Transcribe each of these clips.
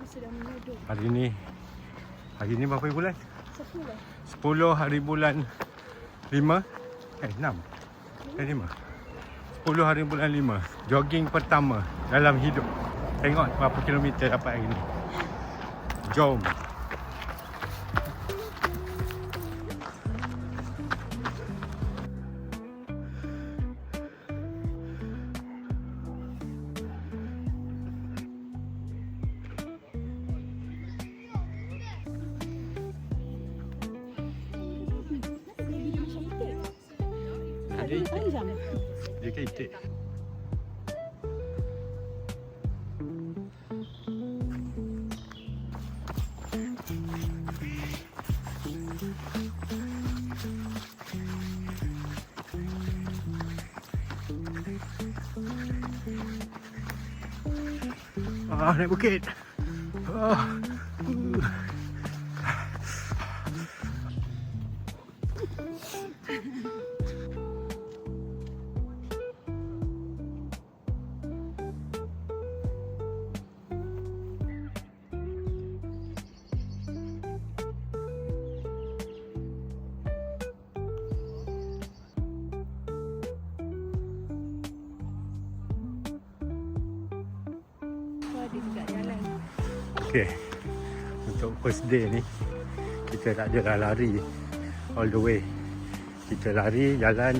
sedang menyodok. Hari ni berapa bulan? 10. 10 hari bulan 5. 6. 5. 10 hari bulan 5. Jogging pertama dalam hidup. Tengok berapa kilometer dapat hari ni. Jom. Dia panjang. Dia kan itik. Naik bukit. Dia juga jalan. Okay, untuk first day ni kita tak adalah lari all the way. Kita lari, jalan,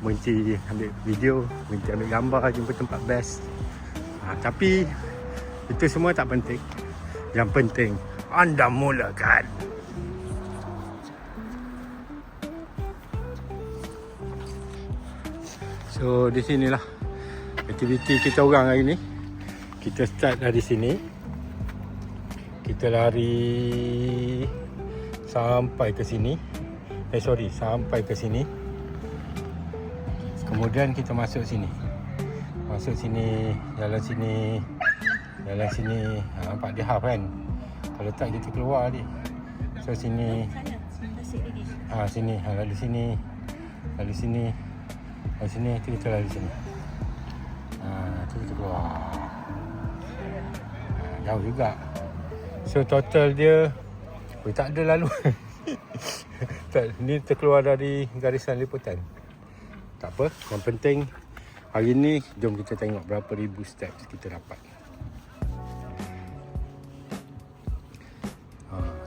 berhenti ambil video, berhenti ambil gambar, jumpa tempat best. Tapi itu semua tak penting. Yang penting anda mulakan. So di sinilah aktiviti kita orang hari ni. Kita start dari sini. Kita lari sampai ke sini. Sampai ke sini. Kemudian kita masuk sini. Jalan sini. Nampak dia half kan? Kalau tak kita keluar ni. So sini. Sini. Lalu sini. Tu kita lari sini. Tu kita keluar. Jauh juga. So total dia tak ada lalu. Ni terkeluar dari garisan liputan. Tak apa, yang penting hari ni jom kita tengok berapa ribu steps kita dapat.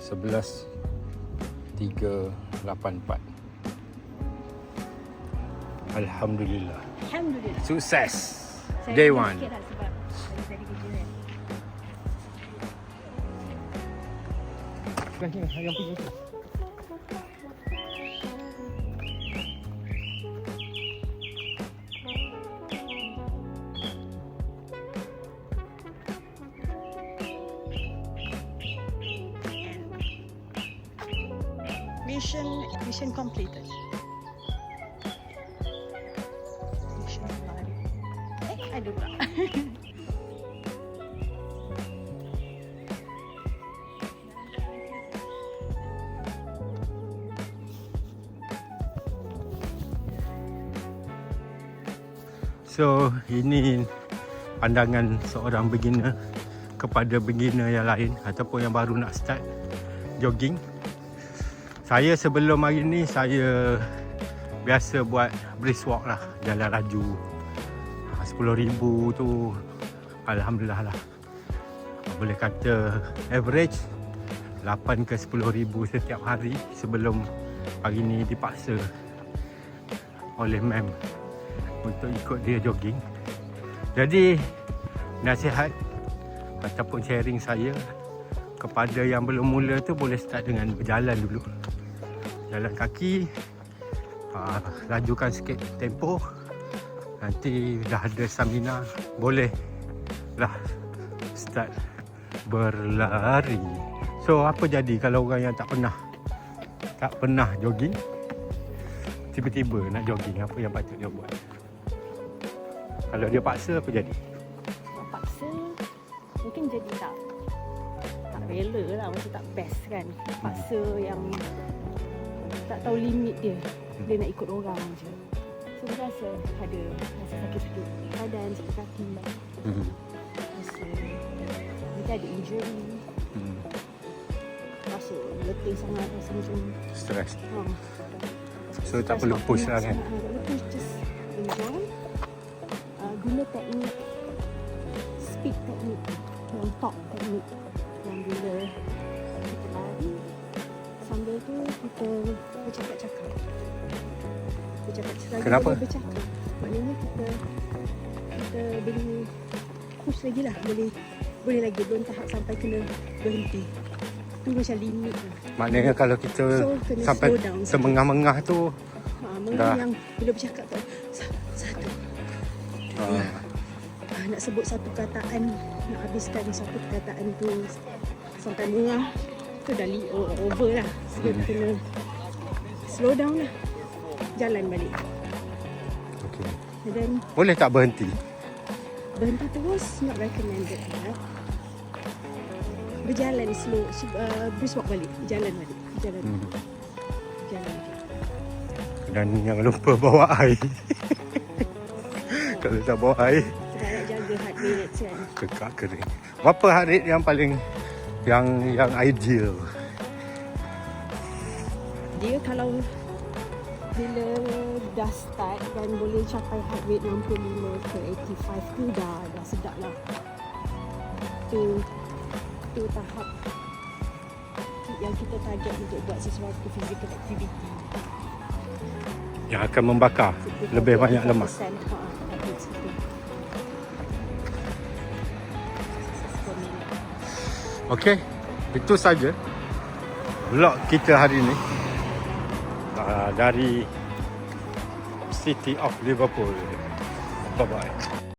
11,384. Alhamdulillah. Sukses. Day 1. Yang punya tu. Mission completed. Mission lari. Ada pula. So ini pandangan seorang beginner kepada beginner yang lain ataupun yang baru nak start jogging. Saya sebelum hari ni saya biasa buat brisk walk lah, jalan laju. 10,000 tu alhamdulillah lah. Boleh kata average 8 ke 10,000 setiap hari sebelum hari ni dipaksa oleh mem untuk ikut dia jogging. Jadi nasihat ataupun sharing saya kepada yang belum mula tu boleh start dengan berjalan dulu. Jalan kaki, lajukan sikit tempo. Nanti dah ada stamina, boleh lah start berlari. So apa jadi kalau orang yang tak pernah jogging tiba-tiba nak jogging, apa yang patut dia buat? Kalau dia paksa, apa jadi? Paksa mungkin jadi tak rela lah, macam tak best kan. Paksa yang tak tahu limit dia, dia nak ikut orang je. So rasa ada rasa sakit badan, sakit kaki. Rasa ada injury. Rasa letih sangat, rasa macam Stress. ha. So tak perlu push lah kan. Tak perlu push, just enjoy. Guna teknik speed teknik, yang top teknik, yang bila kita lari sambil tu kita bercakap-cakap. Kenapa? Kita bercakap, maknanya kita boleh push lagi lah, boleh lagi, belum tahap sampai kena berhenti. Tu macam limit lah. Maknanya kalau kita kena sampai slow down. semengah-mengah tu dah. Yang bila bercakap tu satu nak sebut satu kataan, nak habiskan satu perkataan tu sampai mengah tu dah over lah. So kena slow down lah, jalan balik. Okay. And then Boleh tak berhenti? berhenti terus not recommended lah. Berjalan slow, brisk walk balik, jalan balik, jalan balik. Dan jangan lupa bawa air. Kalau tak bawa air, Kita nak jaga heart rate kan. kekak kering. Berapa heart rate yang paling yang ideal? Dia kalau bila dah start dan boleh capai heart rate 65 ke 85 tu dah sedap lah. Tu tahap yang kita target untuk buat sesuatu physical activity. Yang akan membakar lebih banyak lemak. Okey, itu saja vlog kita hari ini dari City of Liverpool. Bye bye.